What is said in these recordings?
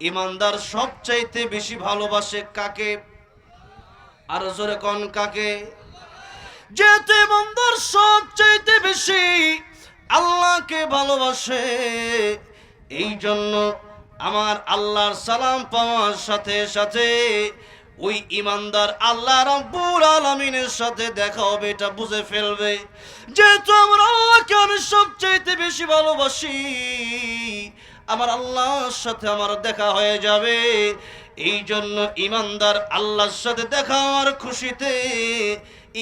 ইমানদার সবচাইতে বেশি ভালোবাসে কাকে? আর জোরে কোন কাকে? যেহেতু ইমানদার সবচাইতে বেশি আল্লাহকে ভালোবাসে, এই জন্য আমার আল্লাহর সালাম পাওয়ার সাথে সাথে ওই ইমানদার আল্লাহ রাব্বুল আলামিনের সাথে দেখা হবে, এটা বুঝে ফেলবে। যেহেতু আমার আল্লাহকে আমি সবচাইতে বেশি ভালোবাসি, আমার আল্লাহর সাথে আমার দেখা হয়ে যাবে। এই জন্য ইমানদার আল্লাহর সাথে দেখা হওয়ার খুশিতে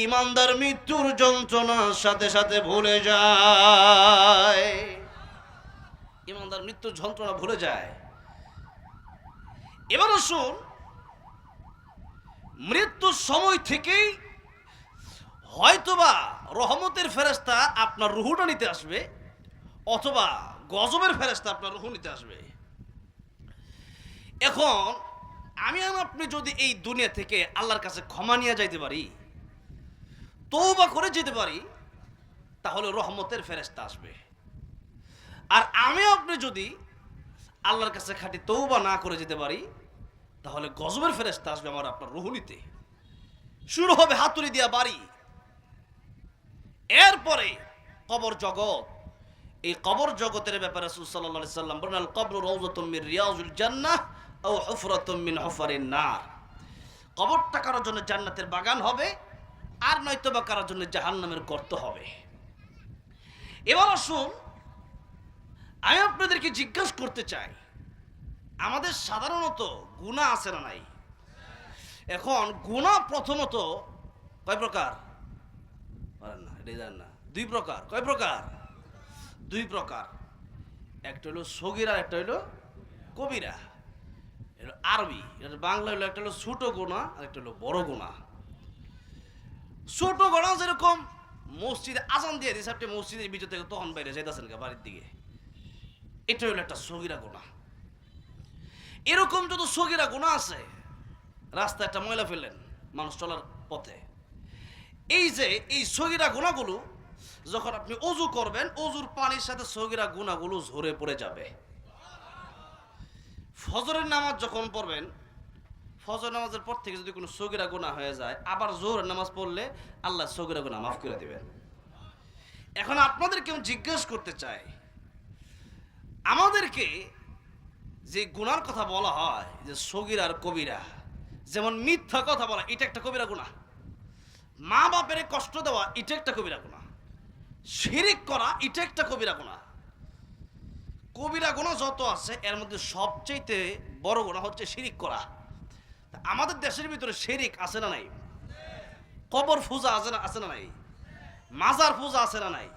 ইমানদার মৃত্যুর যন্ত্রণার সাথে সাথে ভুলে যায়। ইমানদার মৃত্যুর যন্ত্রণা ভুলে যায়। এবার আসুন, মৃত্যুর সময় থেকেই হয়তোবা রহমতের ফেরেশতা আপনার রুহুটা নিতে আসবে, অথবা গজবের ফেরেশতা আপনার রুহু নিতে আসবে। এখন আমি আপনি যদি এই দুনিয়া থেকে আল্লাহর কাছে ক্ষমা নিয়ে যাইতে পারি, তওবা করে যেতে পারি, তাহলে রহমতের ফেরেশতা আসবে। আর আমি আপনি যদি আল্লাহর কাছে খাঁটি তওবা না করে যেতে পারি, তাহলে গজবের ফেরেশতা আসবে আমার আপনার রুহু নিতে। শুরু হবে হাতুড়ি দিয়া বাড়ি। এরপরে কবর জগৎ। এই কবর জগতের ব্যাপারে রাসূল সাল্লাল্লাহু আলাইহি সাল্লাম বলেন, আল কবরু রাউযাতুম মির রিয়াজিল জান্নাহ আও হুফরাতুম মিন হুফারিন নার। কবরটা কারোর জন্য জান্নাতের বাগান হবে, আর নয়তো বা কারোর জন্য জাহান্নামের গর্ত হবে। এবার আসুন, আমি আপনাদেরকে জিজ্ঞাসা করতে চাই, আমাদের সাধারণত গুনাহ আছে না নাই? এখন গুনাহ প্রথমত কয় প্রকার? বলেন না, এটা জানেন না? দুই প্রকার। কয় প্রকার? দুই প্রকার। একটা হলো সগীরা, একটা হলো কবিরা। এটা আরবি, এটা বাংলা হলো একটা হলো ছোট গুনাহ আর একটা হলো বড় গুনাহ। ছোট গুনাহ যেরকম মসজিদে আজান দিয়ে দিয়েছে, আপনি মসজিদের ভিতর থেকে তখন বাইরে যাইতেছেন বাড়ির দিকে, এটা হলো একটা সগীরা গুনাহ। এরকম যত সগীরা গুনাহ আছে, রাস্তায় একটা ময়লা ফেললেন মানুষ চলার পথে, এই যে এই সগীরা গুনাহগুলো যখন আপনি ওযু করবেন, ওযুর পানির সাথে সগীরা গুনাহগুলো ঝরে পড়ে যাবে। ফজরের নামাজ যখন পড়বেন, ফজর নামাজের পর থেকে যদি কোনো সগীরা গুনাহ হয়ে যায়, আবার জোহরের নামাজ পড়লে আল্লাহ সগীরা গুনাহ মাফ করে দিবেন। এখন আপনাদেরকে আমি জিজ্ঞেস করতে চাই, আমাদেরকে যে গুনার কথা বলা হয় যে সগীরা আর কবিরা, যেমন মিথ্যা কথা বলা, এটা একটা কবিরা গুনাহ। মা বাপের কষ্ট দেওয়া, এটা একটা কবিরা গুনাহ। শিরিক করা, এটা একটা কবিরা গুনাহ। কবিরা গুনাহ যত আছে এর মধ্যে সবচেয়ে বড় গুনাহ হচ্ছে শিরিক করা। আমাদের দেশের ভিতরে শিরিক আছে না নাই? কবর পূজা আছে না নাই? মাজার পূজা আছে না নাই?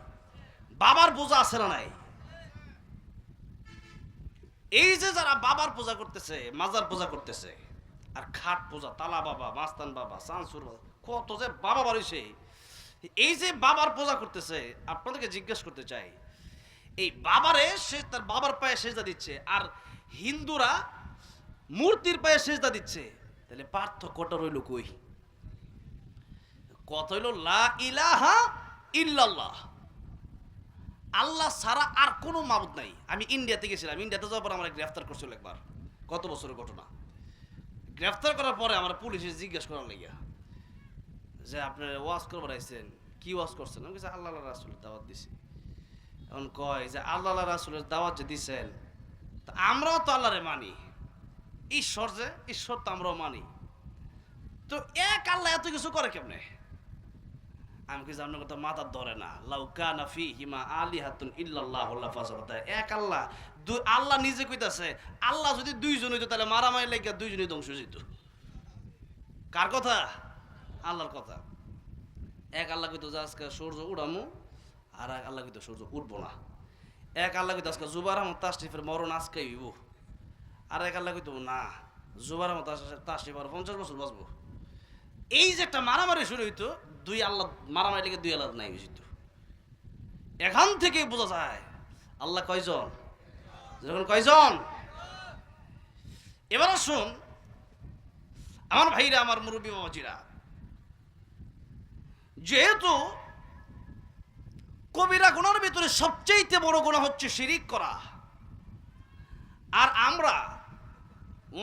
বাবার পূজা আছে না নাই? এই যে যারা বাবার পূজা করতেছে, মাজার পূজা করতেছে, আর খাট পূজা, তালা বাবা, মাস্তান বাবা, সানসুর বাবা, কত যে বাবা বাড়িছে, এই যে বাবার পূজা করতেছে, আপনাদেরকে জিজ্ঞেস করতে চাই, এই বাবারে সে তার বাবার পায়ে সেজদা দিচ্ছে, আর হিন্দুরা মূর্তির পায়ে সেজদা দিচ্ছে, তাহলে পার্থক্যটা রইল কই? কথা হইল লা ইলাহা ইল্লাল্লাহ, আল্লাহ ছাড়া আর কোনো মাবুদ নাই। আমি ইন্ডিয়াতে গেছিলাম, ইন্ডিয়াতে যাওয়ার পর আমার গ্রেফতার করছিল একবার, কত বছরের ঘটনা। গ্রেফতার করার পরে আমার পুলিশে জিজ্ঞেস করার লাগিয়া যে আপনি ওয়াজ করবার আইছেন, কি ওয়াজ করছেন? আমি কিছু আল্লাহ রাসূলের দাওয়াত দিছি। এখন কয় যে আল্লাহ রাসূলের দাওয়াত যে দিছেন, তা আমরাও তো আল্লাহরে মানি, ঈশ্বর যে ঈশ্বর তো আমরাও মানি, তো এক আল্লাহ এত কিছু করে কেমনে? আমি কি আপনার কথা মাথা ধরে না? লাউ কানা ফীহিমা আলিহাতুন ইল্লাল্লাহু লাফাসাদাতা। এক আল্লাহ, আল্লাহ নিজে কইতাছে, আল্লাহ যদি দুইজন হইতো তাহলে মারামারি লাগিয়া দুইজনই ধ্বংস হয়ে যেত। কার কথা? আল্লাহর কথা। এক আল্লাহ কইতো যে আজকে সূর্য উড়ামু, আর এক আল্লাহ কইতো সূর্য উঠবো না। এক আল্লাহ কইতো আজকে জুবাইর আহমদ তাশরিফের মরণ আজকে হইব, আর এক আল্লাহ কইতো না, জুবাইর আহমদ তাশরিফ আর 50 বছর বাঁচবো। এই যে একটা মারামারি শুরু হইতো, দুই আল্লাহ মারামারি লেগে দুই আল্লাহ নাই হইতো। এখান থেকে বোঝা যায় আল্লাহ কয়জন? যখন কয়জন? এবার আসুন আমার ভাইরা, আমার মুরব্বী বাবাজিরা, যেহেতু কবিরা গুনার ভিতরে সবচেয়ে বড় গুনাহ হচ্ছে শিরিক করা, আর আমরা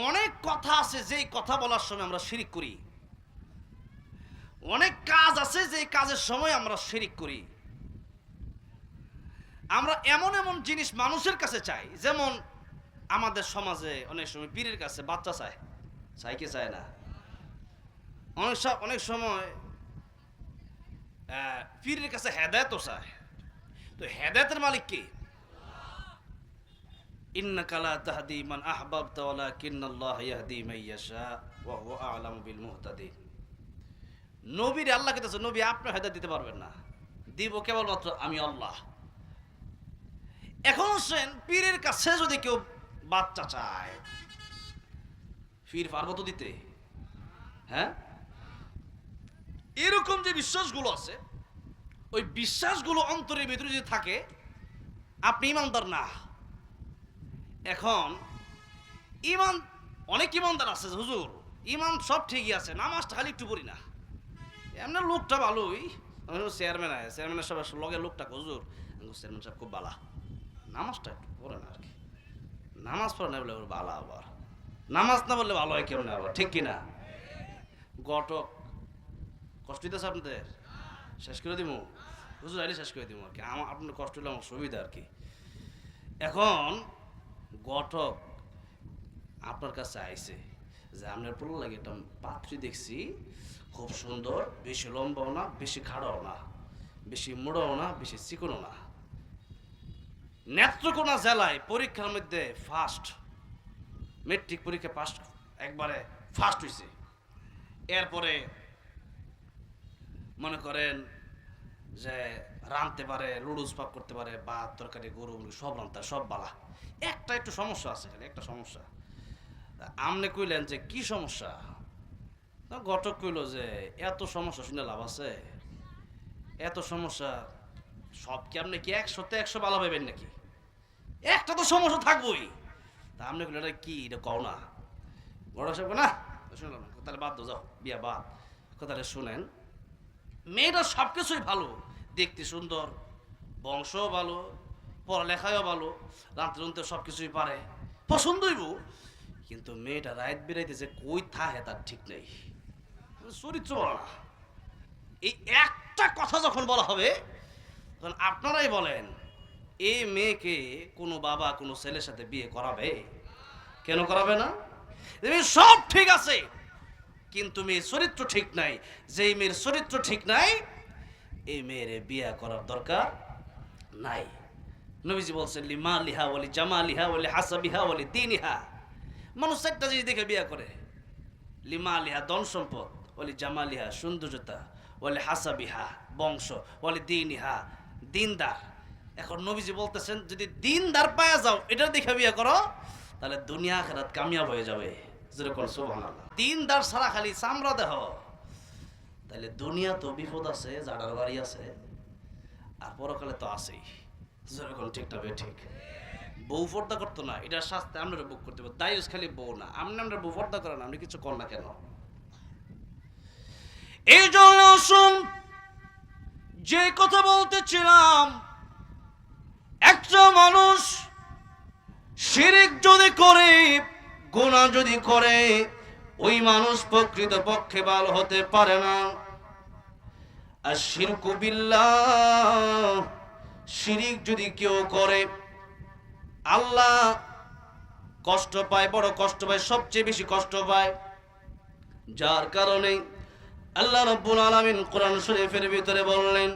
অনেক কথা আছে যেই কথা বলার সময় আমরা শিরিক করি, অনেক কাজ আছে যে কাজের সময় আমরা শিরিক করি। আমরা এমন এমন জিনিস মানুষের কাছে চাই, যেমন আমাদের সমাজে অনেক সময় পীরের কাছে বাচ্চা চায়, চাই কি চায় না? অনেক সময় পীরের কাছে হেদায়েতও চায়। তো হেদায়েতের মালিক কে? ইন্নাকা লা তাহদি মান আহবাবতা ওয়ালাকিন্নাল্লাহ ইয়াহদি মান ইয়াশা ওয়া হুয়া আ'লামু বিল মুহতাদিন। নবীর আল্লাহ কইতেছে, নবী আপনি হেদায়েত দিতে পারবেন না, দিব কেবলমাত্র আমি আল্লাহ। এখন হোসেন পীরের কাছে যদি কেউ বাচ্চা চায়, পীর পারবো তো দিতে? হ্যাঁ, এরকম যে বিশ্বাসগুলো আছে, ওই বিশ্বাসগুলো অন্তরের ভিতরে যদি থাকে, আপনি ইমানদার না। এখন ইমান, অনেক ইমানদার আছে হুজুর, ইমান সব ঠিকই আছে, নামাজটা খালি একটু পড়ি না। এমনি লোকটা ভালোই, চেয়ারম্যান আছে, চেয়ারম্যানের সব লগে লোকটা হুজুর, চেয়ারম্যান সাহেব খুব ভালো, নামাজটা একটু পড়ে না আর কি। নামাজ পড়ে না বলে ভালো, আবার নামাজ না বললে ভালো হয় কেমন আবার, ঠিক কিনা? ঘটক কষ্ট দিতেছে আপনাদের, শেষ করে দিব হুজুর, আইলে শেষ করে দিব আর কি। আপনার কষ্ট হলে আমার সুবিধা আর কি। এখন ঘটক আপনার কাছে আইছে যে আপনার পুরো লাগে একটা পাত্রী দেখছি, খুব সুন্দর, বেশি লম্বাও না, বেশি খাড়াও না, বেশি মোড়াও না, বেশি চিকনও না, নেত্রকোনা জেলায় পরীক্ষার মধ্যে ফার্স্ট, মেট্রিক পরীক্ষা পাস, একবারে ফার্স্ট হয়েছে। এরপরে মনে করেন যে রাঁধতে পারে, লুডুস পাক করতে পারে, ভাত তরকারি গরু সব রাঁধতে, সব বালা। একটা একটু সমস্যা আছে, খালি একটা সমস্যা। আমনে কইলেন যে কি সমস্যা? ঘটক কইল যে এত সমস্যা শুনে লাভ আছে? এত সমস্যা সব কি আপনি কি 100-100 ভালো পাইবেন নাকি? একটা তো সমস্যা থাকবোই। তা আপনি কইলেন এটা কি, এটা কও না। বড় সাহেব না শুনলাম, তাহলে বাদ যাও, বিয়া বাদ। কথাটা শুনেন, মেয়েটা সব কিছুই ভালো, দেখতে সুন্দর, বংশও ভালো, পড়ালেখাও ভালো, রাঁধতে রাঁধতে সব কিছুই পারে, পছন্দ হইব। কিন্তু মেয়েটা রাত বেড়াইতে যে কই থাকে তার ঠিক নেই, চরিত্র বলা না। এই একটা কথা যখন বলা হবে, তখন আপনারাই বলেন এই মেয়েকে কোনো বাবা কোনো ছেলের সাথে বিয়ে করাবে? কেন করাবে না? সব ঠিক আছে, কিন্তু মেয়ের চরিত্র ঠিক নাই। যেই মেয়ের চরিত্র ঠিক নাই, এই মেয়ের বিয়ে করার দরকার নাই। নবীজি বলছেন লিমালিহা ওয়ালি জামালিহা ওয়ালি হাসাবিহা ওয়ালি দীনিহা। মানুষ একটা জিনিস দেখে বিয়ে করে, লিমালিহা ধন সম্পদ, ওয়ালি জামালিহা সৌন্দর্যতা, ওয়ালি হাসাবিহা বংশ, ওয়ালি দীনিহা দিনদার। এখন নবীজি বলতেছেন যদি দিনদার পায়া যাও, এটা দেখে বিয়ে করো, তাহলে দুনিয়া আখিরাত কামিয়াব হয়ে যাবে। যেরকম সুবহানাল্লাহ। দিনদার ছাড়া খালি চামড়া দেহ, তাহলে দুনিয়া তো বিপদ আছে, জাডার বাড়ি আছে, আর পরকালে তো আছেই। যেরকম ঠিক না ঠিক? বউ পর্দা করতো না, এটার শাস্তি আমরা বুক করতে পারবো। দায়ুস খালি বউ না, আমরা বউ পর্দা করেন, আপনি কিছু কর না কেন? এই জন্য শুন, যে কথা বলতেছিলাম, একটা মানুষ শিরিক যদি করে, গুনাহ যদি করে, ওই মানুষ প্রকৃত পক্ষে ভালো হতে পারে না। আর শিরকু বিল্লাহ, শিরিক যদি কেউ করে, আল্লাহ কষ্ট পায়, বড় কষ্ট পায়, সবচেয়ে বেশি কষ্ট পায়। যার কারণে আল্লাহ রাব্বুল আলামিন কোরআন শরীফের ভিতরে বললেন,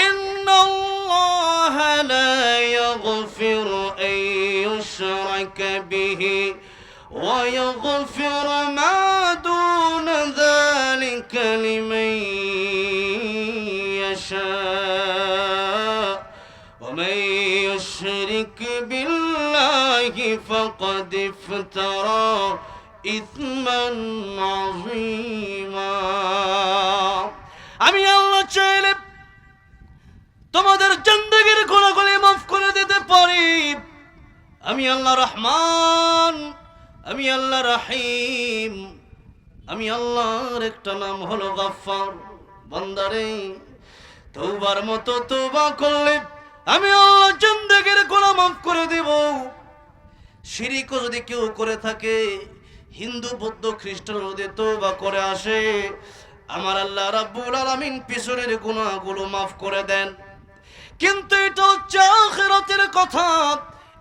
ইন্নাল্লাহা লা ইয়াগফিরু আন ইউশরাকা বিহি ওয়া ইয়াগফিরু মা দুনা যালিকা লিমান ইয়াশা ওয়া মান ইউশরিক বিল্লাহি ফাকাদ ইফতারা ইসমান আযীমা। আমি আল্লাহ চাইলে তোমাদের জিন্দেগীর গুনাহগুলি মাফ করে দিতে পারি। আমি আল্লাহ রহমান, আমি আল্লাহ রহিম, আমি আল্লাহর একটা নাম হলো গফফার। বান্দারে তওবার মতো তওবা করলে আমি আল্লাহ জিন্দেগীর গুনাহ মাফ করে দেব। শিরিকও যদি কেউ করে থাকে, হিন্দু বৌদ্ধ খ্রিস্টান যদি তওবা করে আসে, আমার আল্লাহ রাব্বুল আলামিন পিছনের গুনাহগুলো মাফ করে দেন। কিন্তু এটা হচ্ছে আখিরাতের কথা,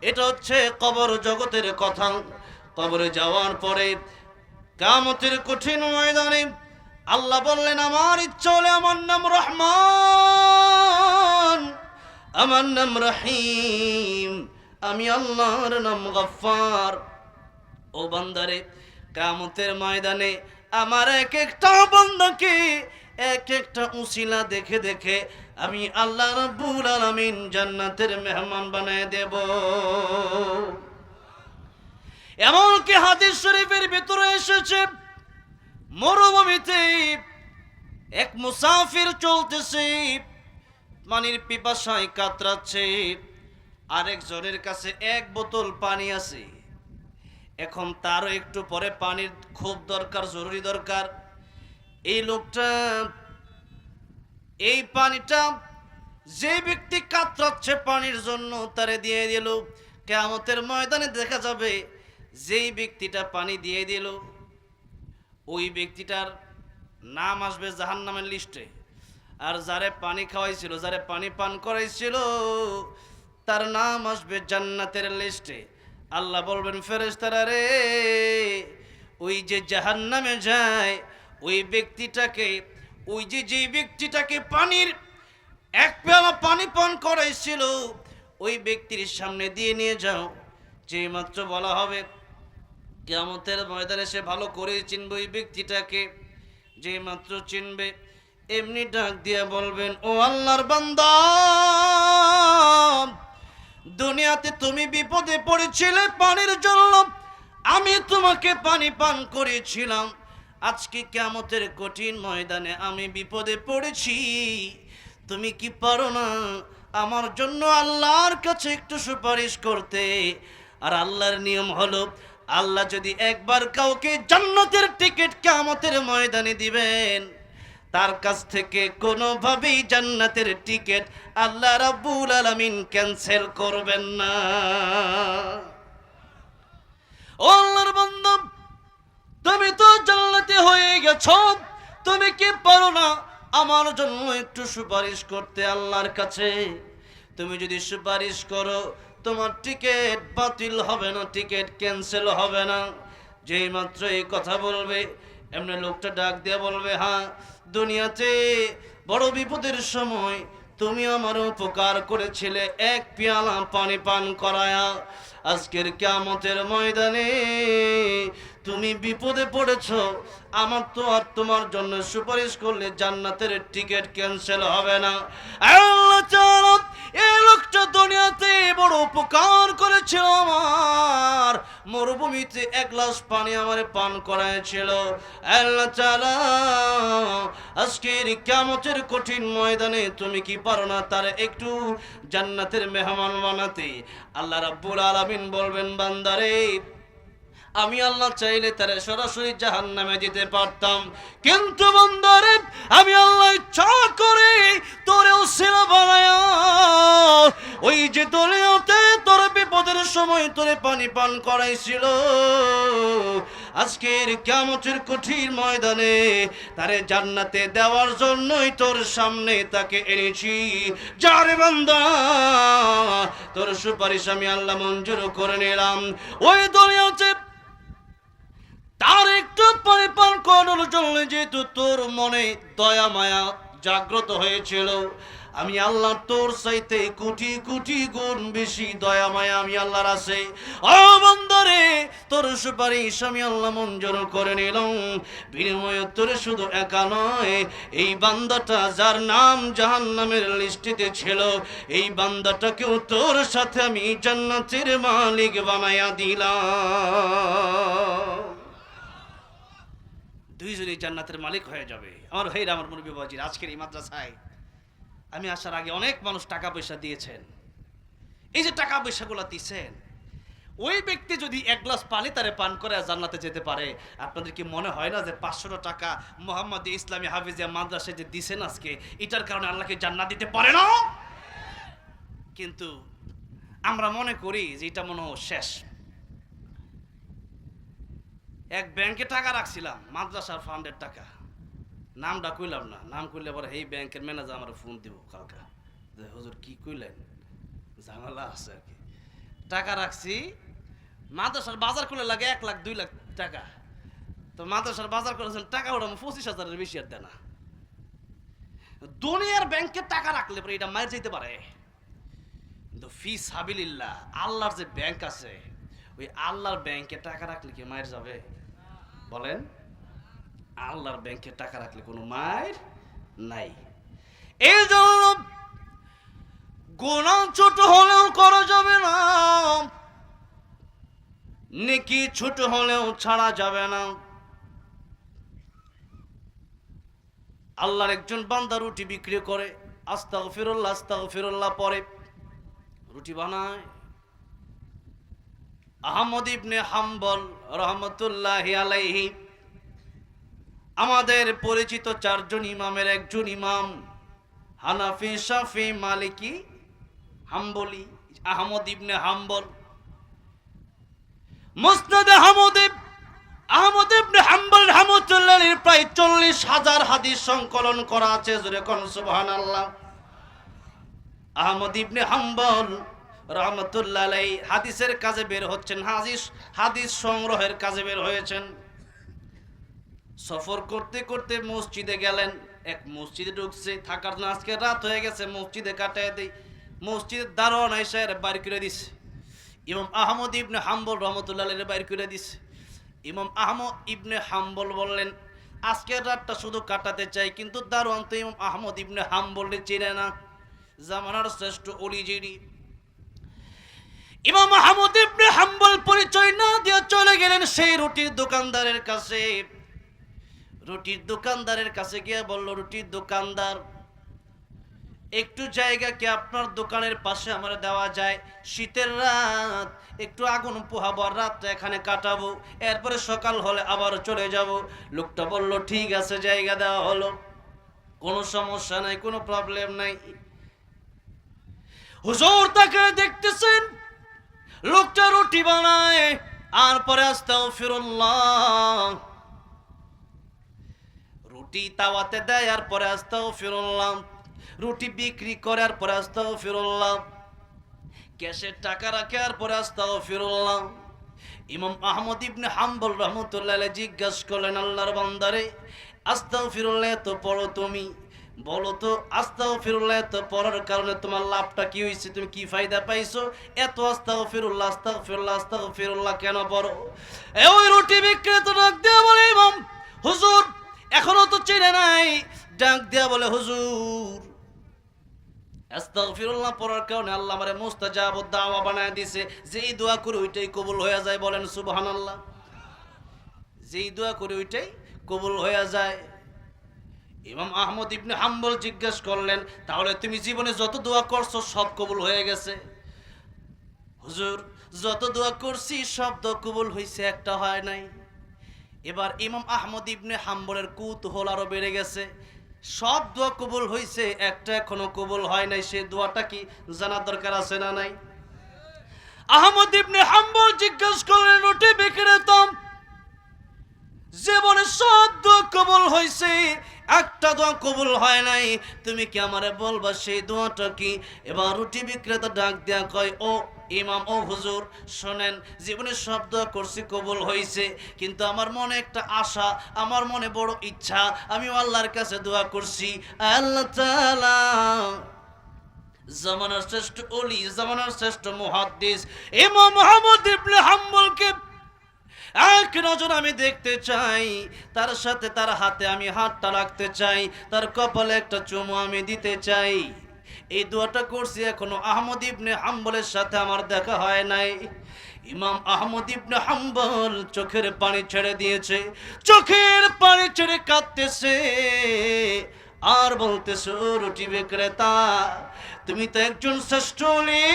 এটা হচ্ছে কবর জগতের কথা। কবরে যাওয়ার পরে কিয়ামতের কঠিন ময়দানে আল্লাহ বললেন, আমার ইচ্ছা হলে আমার নাম রহমান, আমার নাম রহিম, আমি আল্লাহর নাম গফফার। ও বান্দারে, কিয়ামতের ময়দানে আমার এক একটা বান্দাকে এক একটা উসিলা দেখে দেখে আমি আল্লাহ রাব্বুল আলামিন জান্নাতের মেহমান বানায় দেব। এমনকি হাদিস শরীফের ভিতরে এসেছে, মরুভূমিতে এক মুসাফির চলতেছে, পানির পিপাসায় কাতরাচ্ছে, আরেকজনের কাছে এক বোতল পানি আছে। এখন তারও একটু পরে পানির খুব দরকার, জরুরি দরকার। এই লোকটা এই পানিটা যে ব্যক্তি কাতরাচ্ছে পানির জন্য তারে দিয়ে দিল। কিয়ামতের ময়দানে দেখা যাবে যেই ব্যক্তিটা পানি দিয়ে দিল ওই ব্যক্তিটার নাম আসবে জাহান্নামের লিস্টে, আর যারে পানি খাওয়াইছিল, যারে পানি পান করাইছিল তার নাম আসবে জান্নাতের লিস্টে। আল্লাহ বলবেন, ফেরেশতারা রে, ওই যে জাহান্নামে যায় ওই ব্যক্তিটাকে, ওই যে ব্যক্তিটাকে পানির এক পেয়ালা পানি পান করাইছিল ওই ব্যক্তির সামনে দিয়ে নিয়ে যাও। যে মাত্র বলা হবে কিয়ামতের ময়দানে সে ভালো করে চিনবে ওই ব্যক্তিটাকে, যে মাত্র চিনবে এমনি ডাক দিয়ে বলবেন, ও আল্লাহর বান্দা, দুনিয়াতে তুমি বিপদে পড়েছিলে পানির জন্য, আমি তোমাকে পানি পান করেছিলাম। আজকে কিয়ামতের কঠিন ময়দানে আমি বিপদে পড়েছি, তুমি কি পারো না আমার জন্য আল্লাহর কাছে একটু সুপারিশ করতে? আর আল্লাহর নিয়ম হলো, আল্লাহ যদি একবার কাউকে জান্নাতের টিকিট কিয়ামতের ময়দানে দিবেন, তার কাছ থেকে কোনোভাবেই জান্নাতের টিকিট আল্লাহ রাব্বুল আলামিন ক্যান্সেল করবেন না। ও আল্লাহর বান্দা, তুমি তো জান্নাতে হয়ে গেছো, তুমি কি পারো না আমার জন্য একটু সুপারিশ করতে আল্লাহর কাছে? তুমি যদি সুপারিশ করো তোমার টিকিট বাতিল হবে না, টিকিট ক্যান্সেল হবে না। যেই মাত্র এই কথা বলবে এমনি লোকটা ডাক দিয়ে বলবে, হ্যাঁ, দুনিয়াতে বড় বিপদের সময় তুমি আমার উপকার করেছিলে এক পেয়ালা পানি পান করায়া। আজকের কিয়ামতের ময়দানে তুমি বিপদে পড়েছ, আমার তো আর তোমার জন্য সুপারিশ করলে জান্নাতের টিকিট ক্যান্সেল হবে না। আল্লাহ তাআলা এই লোকটা দুনিয়াতে বড় উপকার করেছিল, আমার মরুভূমিতে এক গ্লাস পানি আমারে পান করাইছিল। আল্লাহ তাআলা আজকের কিয়ামতের কঠিন ময়দানে তুমি কি পারো না তার একটু জান্নাতের মেহমান বানাতে? আল্লাহ রাব্বুল আলামিন বলবেন, বান্দারে, আমি আল্লাহ চাইলে তারে সরাসরি জাহান্নামে দিতে পারতাম, কিন্তু বান্দারে আমি আল্লাহ ইচ্ছা করে তোরেও উসিলা বানায়া ওই যে দুনিয়াতে তোর বিপদের সময় তোরে পানি পান করাইছিল, আজকের কিয়ামতের কঠিন ময়দানে তারে জান্নাতে দেওয়ার জন্যই তোর সামনে তাকে এনেছি। যারে বান্দা, তোর সুপারিশ আমি আল্লাহ মঞ্জুর করে নিলাম। ওই দুনিয়াতে তার একটু পানি পান করানোর জন্য যেহেতু তোর মনে দয়া মায়া জাগ্রত হয়েছিল, আমি আল্লাহ তোর চাইতে কোটি কোটি গুণ বেশি দয়া মায়া আমি আল্লাহর আছে। ও বান্দারে, তোর সুপারিশ আমি আল্লাহ মঞ্জুর করে নিলাম। বিনিময়ে তোর শুধু একা নয়, এই বান্দাটা যার নাম জাহান্নামের লিস্টিতে ছিল, এই বান্দাটাকেও তোর সাথে আমি জান্নাতের মালিক বানায়া দিলাম। দুইজনই জান্নাতের মালিক হয়ে যাবে। আমার ভাইরা, আমার মুরব্বি বাবাজির, আজকের এই মাদ্রাসায় আমি আসার আগে অনেক মানুষ টাকা পয়সা দিয়েছেন। এই যে টাকা পয়সাগুলো দিচ্ছেন, ওই ব্যক্তি যদি এক গ্লাস পানি তারে পান করে জান্নাতে যেতে পারে, আপনাদের কি মনে হয় না যে 500 টাকা মোহাম্মদী ইসলামী হাফিজিয়া মাদ্রাসায় যে দিছেন আজকে, এটার কারণে আল্লাহকে জান্নাত দিতে পারে না? কিন্তু আমরা মনে করি যে এটা মনে হয় শেষ, এক ব্যাংকে টাকা রাখছিলাম, মাদ্রাসার ফান্ডের টাকা। নামটা কইলাম না, নাম কইলে পরে এই ব্যাংকের ম্যানেজার আমার ফোন দিব কালকা, যে হুজুর কি কইলেন, ঝামেলা আছে আর কি। টাকা রাখছি, মাদ্রাসার বাজার করলে লাগে 1 লাখ 2 লাখ টাকা। তো মাদ্রাসার বাজার করেছেন টাকা ওটা 25,000-এর বেশি আর দেয় না। দুনিয়ার ব্যাংকে টাকা রাখলে পরে এটা মার যেতে পারে, কিন্তু ফি সাবিলিল্লাহ আল্লাহর যে ব্যাংক আছে, ওই আল্লাহর ব্যাংকে টাকা রাখলে কি মায়ের যাবে বলেন? আল্লাহর ব্যাংকে টাকা রাখলে কোনো মায়ের নাই। এই জন্য গুনাহ ছোট হলেও করা যাবে না, নেকি ছোট হলেও ছাড়া যাবে না। আল্লাহর একজন বান্দা রুটি বিক্রি করে, আস্তাগফিরুল্লাহ আস্তাগফিরুল্লাহ পরে রুটি বানায়। আহমদ ইবনে হাম্বল রহমতুল্লাহি আলাইহি, আমাদের পরিচিত 4 জন ইমামের একজন ইমাম, হানাফি শাফি মালিকি হাম্বলি, আহমদ ইবনে হাম্বল। মুসনাদ আহমদ ইবনে হাম্বল রহমতুল্লাহির প্রায় 40,000 হাদিস সংকলন করা আছে, জোরে কোন সুবহানাল্লাহ। আহমদ ইবনে হাম্বল রহমতুল্লাহ আলাইহি হাদিসের কাজে বের হচ্ছেন, হাদিস সংগ্রহের কাজে বের হয়েছেন। সফর করতে করতে মসজিদে গেলেন, এক মসজিদে ঢুকছে, থাকার না আজকে রাত হয়ে গেছে, মসজিদে কাটায় দেই। মসজিদের দারোয়ান এসে বাইর করে দিছে, ইমাম আহমদ ইবনে হাম্বল রহমতুল্লাহ আলাইহি বাইর করে দিছে। ইমাম আহমদ ইবনে হাম্বল বললেন, আজকের রাতটা শুধু কাটাতে চাই, কিন্তু দারোয়ান তো ইমাম আহমদ ইবনে হাম্বলকে চেনে না, জামানার শ্রেষ্ঠ ওলি যিনি। ইমাম আহমদ ইবনে হাম্বল পরিচয় না দিয়ে চলে গেলেন সেই রুটির দোকানদারের কাছে। রুটির দোকানদারের কাছে গিয়ে বলল, রুটির দোকানদার, একটু জায়গা কি আপনার দোকানের পাশে আমার দেওয়া যায়? শীতের রাত, একটু আগুন পোহাবো, রাতটা এখানে কাটাবো, এরপরে সকাল হলে আবার চলে যাব। লোকটা বলল, ঠিক আছে, জায়গা দেওয়া হলো, কোনো সমস্যা নাই, কোনো প্রবলেম নাই। হুজুর তাকে দেখতেছেন, লোকটা রুটি বানায়, আর পরে আস্তাগফিরুল্লাহ, রুটি তাওয়াতে দেয়, আর পরে আস্তাগফিরুল্লাহ, রুটি বিক্রি করে, আর পরে আস্তাগফিরুল্লাহ, ক্যাশের টাকা রাখে, আর পরে আস্তাগফিরুল্লাহ। ইমাম আহমদ ইবনে হাম্বল রহমতুল্লাহ আলাইহি জিজ্ঞাসা করলেন, আল্লাহর বান্দারে, আস্তাগফিরুল্লাহ তো পড়ো তুমি, বলো তো আস্তাগফিরুল্লাহ তো পড়ার কারণে তোমার লাভটা কি হয়েছে, তুমি কি ফায়দা পাইছো? এত আস্তাগফিরুল্লাহ আস্তাগফিরুল্লাহ আস্তাগফিরুল্লাহ কেন পড়ো? ওই রুটি বিক্রেতা ডাক দেয়া বলে, ইমাম হুজুর এখনো তো চেনে নাই। ডাক দেয়া বলে, হুজুর আস্তাগফিরুল্লাহ পড়ার কারণে আল্লাহ আমারে মুস্তাজাবুদ দাওয়া বানায় দিয়েছে, যেই দোয়া করে ওইটাই কবুল হয়ে যায়, বলেন সুবহানাল্লাহ। যেই দোয়া করে ওইটাই কবুল হয়ে যায়। ইমাম আহমদ ইবনে হাম্বল জিজ্ঞেস করলেন, তাহলে তুমি জীবনে যত দোয়া করছো সব কবুল হয়ে গেছে? হুজুর যত দোয়া করছি সব দোয়া কবুল হয়েছে, একটা হয় নাই। এবার ইমাম আহমদ ইবনে হাম্বলের কৌতূহল আরো বেড়ে গেছে, সব দোয়া কবুল হয়েছে, একটা এখনো কবুল হয় নাই, সে দোয়াটা কি জানার দরকার আছে না নাই? আহমদ ইবনে হাম্বল জিজ্ঞেস করলেন, রুটি বিক্রেতা, জীবনে সব দোয়া কবুল হয়েছে, একটা দোয়া কবুল হয় নাই, তুমি কি আমারে বলবা সেই দোয়াটা কি? এবার রুটি বিক্রেতা ডাক দেয়া কয়, ও ইমাম, ও হুজুর শোনেন, জীবনে সব দোয়া করছি, কবুল হয়েছে, কিন্তু আমার মনে একটা আশা, আমার মনে বড় ইচ্ছা, আমি আল্লাহর কাছে দোয়া করছি, আল্লাহ তাআলা জামানার শ্রেষ্ঠ ওলি, জামানার শ্রেষ্ঠ মুহাদ্দিস ইমাম আহমদ ইবনে হাম্বলকে এক নজর আমি দেখতে চাই, তার সাথে তার হাতে আমি হাতটা রাখতে চাই, তার কপালে একটা চুমু আমি দিতে চাই। এই দোয়াটা করছি, এখনো আহমদ ইবনে হাম্বলের সাথে আমার দেখা হয় নাই। ইমাম আহমদ ইবনে হাম্বল চোখের পানি ছেড়ে দিয়েছে, চোখের পানি ছেড়ে কাঁদতেছে, আর বলতেছে, রুটি বিক্রেতা, তুমি তো একজন শ্রেষ্ঠ ওলি,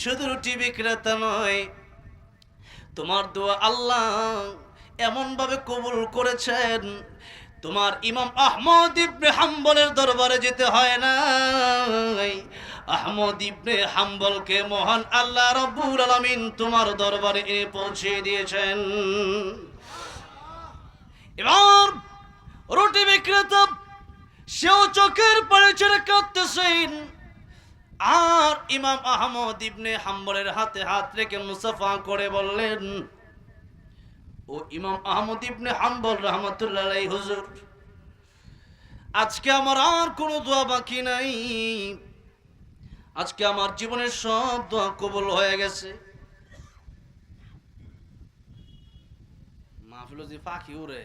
শুধু রুটি বিক্রেতা নয়, তোমার দোয়া আল্লাহ এমন ভাবে কবুল করেছেন, তোমার ইমাম আহমদ ইবনে হাম্বলের দরবারে যেতে হয় না, আহমদ ইবনে হাম্বলকে মহান আল্লাহ রাব্বুল আলামিন তোমার দরবারে এনে পৌঁছে দিয়েছেন। এবার রুটি বিক্রেতা সেও চোখের পানি ছেড়ে কাঁদতেছেন, আর ইমাম আহমদ ইবনে হাম্বলের হাতে হাত রেখে মুসাফা করে বললেন, ও ইমাম আহমদ ইবনে হাম্বল রাহমাতুল্লাহ আলাইহি, হুজুর আজকে আমার আর কোনো দোয়া বাকি নাই, আজকে আমার জীবনের সব দোয়া কবুল হয়ে গেছে। মাহফিলে যে পাখি উড়ে,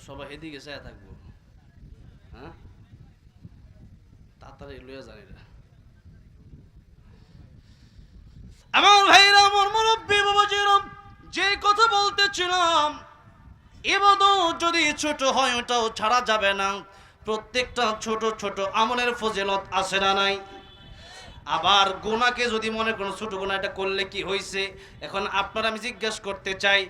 সবাই এদিকে চায় থাকবো, হ্যাঁ তাড়াতাড়ি লইয়া জানি না। আমার ভাইরা, আমার মুরব্বী বাবাজিরা, যে কথা বলতেছিলাম, ইবাদত যদি ছোট হয় ওটাও ছাড়া যাবে না। প্রত্যেকটা ছোট ছোট আমলের ফজিলত আছে না নাই? আবার গুনাহকে যদি মনে করেন ছোট গুনাহ, এটা করলে কি হয়েছে, এখন আপনারা আমি জিজ্ঞেস করতে চাই,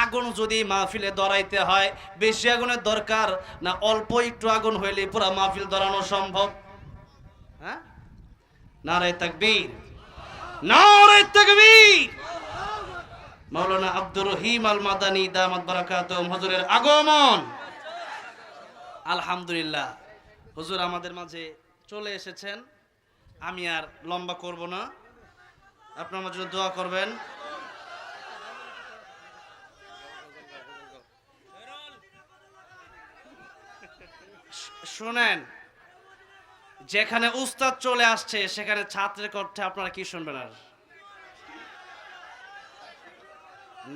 আগুন যদি মাহফিলে ধরাইতে হয়, বেশি আগুনের দরকার না অল্প একটু আগুন হইলে পুরো মাহফিল ধরানো সম্ভব? হ্যাঁ, নারে তাকবীর, নারে তাকবীর। মাওলানা আব্দুর রহিম আল মাদানী দামাত বারাকাতুহুম হুজুরের আগমন। আলহামদুলিল্লাহ, হুজুর আমাদের মাঝে চলে এসেছেন। আমি আর লম্বা করব না, আপনার আমার জন্য দোয়া করবেন। শুনেন, যেখানে উস্তাদ চলে আসছে সেখানে ছাত্রের কণ্ঠে আপনারা কি শুনবেন? আর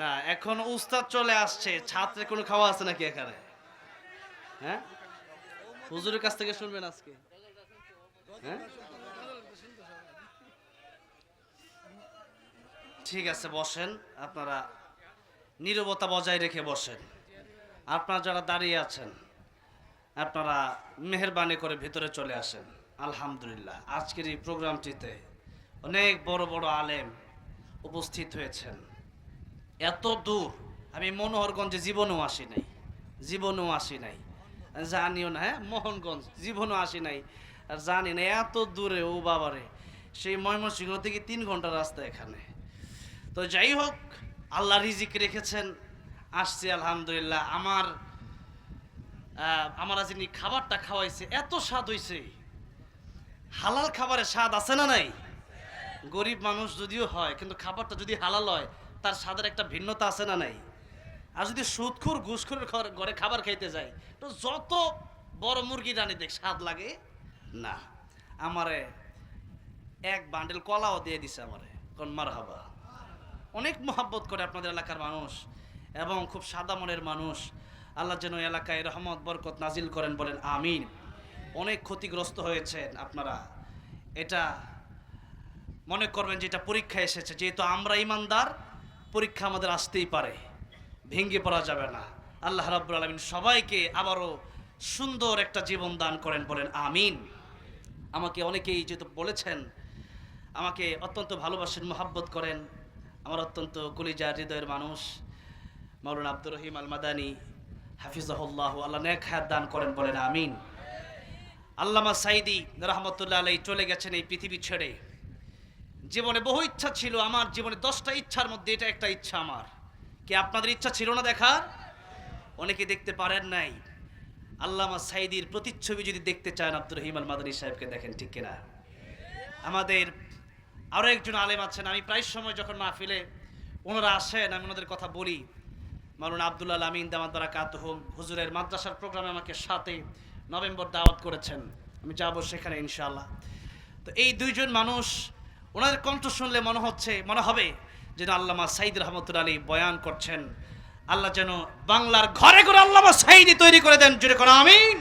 না, এখন উস্তাদ চলে আসছে, ছাত্রের কোনো খাওয়া আছে নাকি এখানে? হ্যাঁ, হুজুরের কাছ থেকে শুনবেন আজকে। হ্যাঁ, ঠিক আছে, বসেন আপনারা, নীরবতা বজায় রেখে বসেন। আপনারা যারা দাঁড়িয়ে আছেন আপনারা মেহেরবানি করে ভিতরে চলে আসেন। আলহামদুলিল্লাহ, আজকের এই প্রোগ্রামটিতে অনেক বড় বড় আলেম উপস্থিত হয়েছেন। এত দূর আমি মনোহরগঞ্জে জীবনেও আসি নাই, জানিও না। হ্যাঁ, মোহনগঞ্জ জীবনও আসি নাই, আর জানি না এত দূরে, ও বাবারে, সেই ময়মনসিংহ থেকে 3 ঘন্টা রাস্তা এখানে। তো যাই হোক, আল্লাহ রিজিক রেখেছেন, আসছি আলহামদুলিল্লাহ। আমার যিনি খাবারটা খাওয়াইছে এত স্বাদ হইছে। হালাল খাবারের স্বাদ আছে না নাই? গরিব মানুষ যদিও হয়, কিন্তু খাবারটা যদি হালাল হয় তার স্বাদের একটা ভিন্নতা আছে না নাই? আর যদি সুদখোর ঘুষখোরের ঘরে খাবার খাইতে যায়, তো যত বড় মুরগি রানি দেখ স্বাদ লাগে না। আমারে এক বান্ডেল কলাও দিয়ে দিছে আমারে, কোন মারহাবা। অনেক মহব্বত করে আপনাদের এলাকার মানুষ, এবং খুব সাদা মনের মানুষ। আল্লাহ যেন এলাকায় রহমত বরকত নাজিল করেন, বলেন আমিন। অনেক ক্ষতিগ্রস্ত হয়েছেন আপনারা, এটা মনে করবেন যে এটা পরীক্ষা এসেছে। যেহেতু আমরা ইমানদার, পরীক্ষা আমাদের আসতেই পারে, ভেঙে পড়া যাবে না। আল্লাহ রাব্বুল আলামিন সবাইকে আবারও সুন্দর একটা জীবন দান করেন, বলেন আমিন। আমাকে অনেকেই যেহেতু বলেছেন, আমাকে অত্যন্ত ভালোবাসেন, মহব্বত করেন, আমার অত্যন্ত কলিজার হৃদয়ের মানুষ মাওলানা আব্দুর রহিম আল মাদানী হাফিজাহুল্লাহ, আল্লাহ নেক হায়াত দান করেন, বলেন আমিন। আল্লামা সাইদি রাহমাতুল্লাহ আলাইহি চলে গেছেন এই পৃথিবী ছেড়ে। জীবনে বহু ইচ্ছা ছিল, আমার জীবনে 10টা ইচ্ছার মধ্যে এটা একটা ইচ্ছা আমার। কি আপনাদের ইচ্ছা ছিল না দেখার? অনেকে দেখতে পারেন নাই। আল্লামা সাইদির প্রতিচ্ছবি যদি দেখতে চান, আব্দুর রহিম আল মাদানী সাহেবকে দেখেন, ঠিক কিনা? আমাদের আরো একজন আলেম আছেন, আমি প্রায় সময় যখন মাহফিলে ওনারা আসেন আমি ওনাদের কথা বলি। মাওলানা আব্দুল আমিন দামাত বারাকাতুহুম হুজুরের মাদ্রাসার প্রোগ্রামে আমাকে 7 নভেম্বর দাওয়াত করেছেন, আমি যাব সেখানে ইনশাআল্লাহ। তো এই দুইজন মানুষ, ওনাদের কণ্ঠ শুনলে মনে হবে যেন আল্লামা সাইদ রহমতুল্লাহ আলাইহি বয়ান করছেন। আল্লাহ যেন বাংলার ঘরে ঘরে আল্লামা সাইদি তৈরি করে দেন, জুড়ে করো আমিন।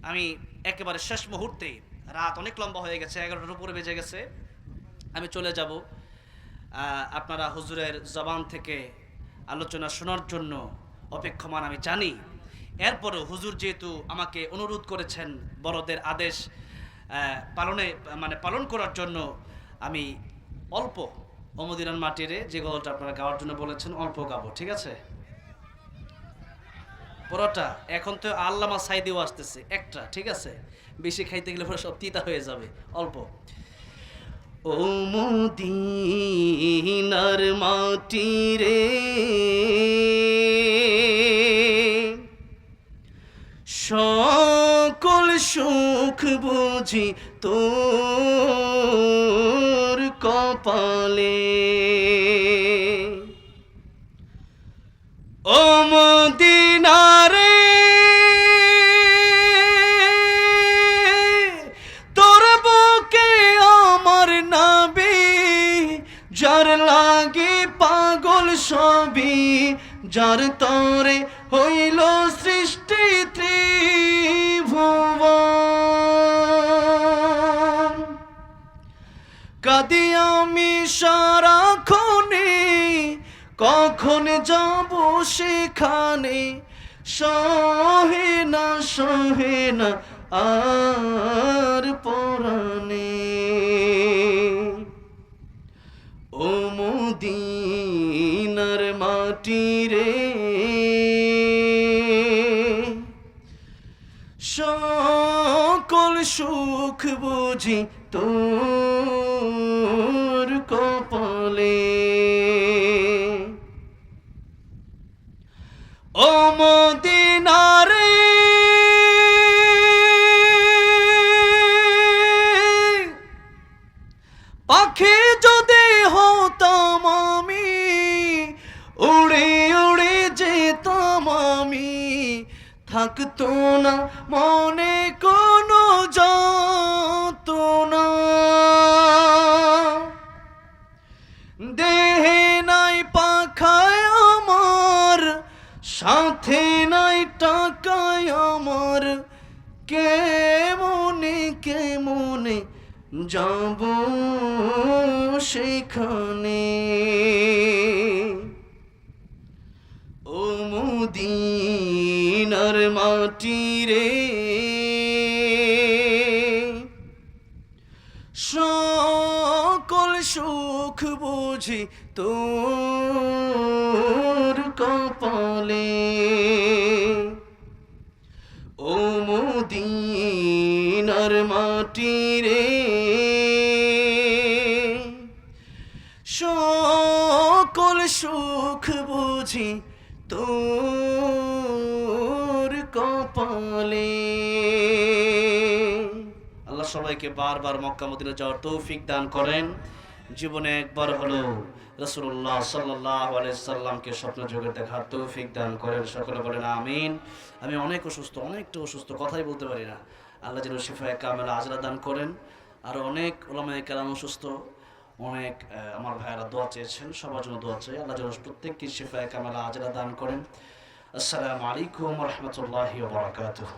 আমি একেবারে শেষ মুহূর্তে, রাত অনেক লম্বা হয়ে গেছে, 11টার উপরে বেজে গেছে, আমি চলে যাব। আপনারা হুজুরের জবান থেকে আলোচনা শোনার জন্য অপেক্ষমান আমি জানি। এরপরও হুজুর যেহেতু আমাকে অনুরোধ করেছেন বড়দের আদেশ পালন করার জন্য, আমি অল্প অমদিনার মাটিরে যে গল্পটা আপনারা গাওয়ার জন্য বলেছেন অল্প গাবো, ঠিক আছে? পরোটা এখন তো আল্লামা সাইদিও আসতেছে একটা, ঠিক আছে, বেশি খাইতে গেলে পরে সব তিতা হয়ে যাবে, অল্প। ও মদিনার মাটি রে, সকল সুখ বুঝি তোর কপালে। ও মদিনা রে, তোর বুকে আমার নবী, যার লাগি পাগল সবই, যার তরে হইল সৃষ্টি ত্রিভুবন। কাঁদি আমি সারাক্ষণে, কখন যাব সেখানে, সহে না আর পরাণে। ও মদিনার মাটি রে, সকল সুখ বুঝি তোর কপালে। ও মদিনা রে, পাখি যদি হতাম আমি, উড়ে উড়ে যেতাম আমি, থাকতো না মনে কোনো যন্ত্রণা। দেহে নাই পাখায় আমার, সাথে নাই টাকায় আমার, কেমনে যাব সেখানে। ও মদিনার মাটি রে, সকল সুখ বুঝি তোর কপালে। ও মদিনার মাটি রে, সকল সুখ বুঝি তোর কপালে। আল্লাহ সবাইকে বারবার মক্কা মদিনা যাওয়ার তৌফিক দান করেন। জীবনে একবার হলো রাসূলুল্লাহ সাল্লাল্লাহু আলাইহি সাল্লামকে স্বপ্ন যোগে দেখার তৌফিক দান করেন। সকলে বলেন আমিন। আমি অনেক অসুস্থ, অনেকটা অসুস্থ, কথাই বলতে পারি না। আল্লাহ যেন শিফায়ে কামেলা আজরা দান করেন। আর অনেক উলামায়ে কেরাম অসুস্থ, অনেক আমার ভাইয়েরা দোয়া চেয়েছেন, সবার জন্য দোয়া চাই। আল্লাহ যেন প্রত্যেককে শিফায়ে কামেলা আজরা দান করেন। আসসালামু আলাইকুম ওয়া রাহমাতুল্লাহি ওয়া বারাকাতুহু।